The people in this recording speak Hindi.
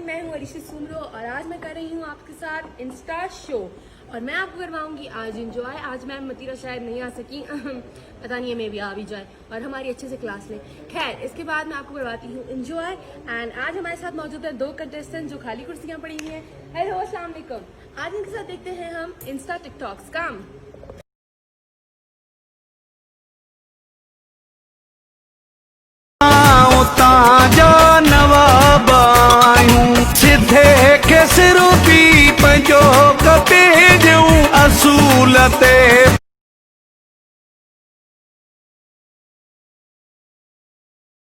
मैं हूँ अरिशी सुमरो और आज मैं कर रही हूँ आपके साथ इंस्टा शो और मैं आपको करवाऊंगी आज इंजॉय। आज मैम मतीरा शायद नहीं आ सकी पता नहीं है, मे भी आ भी जाए और हमारी अच्छे से क्लास लें। खैर, इसके बाद मैं आपको करवाती हूँ इंजॉय। एंड आज हमारे साथ मौजूद है 2 कंटेस्टेंट जो खाली कुर्सियाँ पड़ी हुई हैं। हेलो, अस्सलाम वालेकुम। आज इनके साथ देखते हैं हम इंस्टा टिकटॉक्स काम। सिधे के सिर पी पंजो कटे जूं असूल ते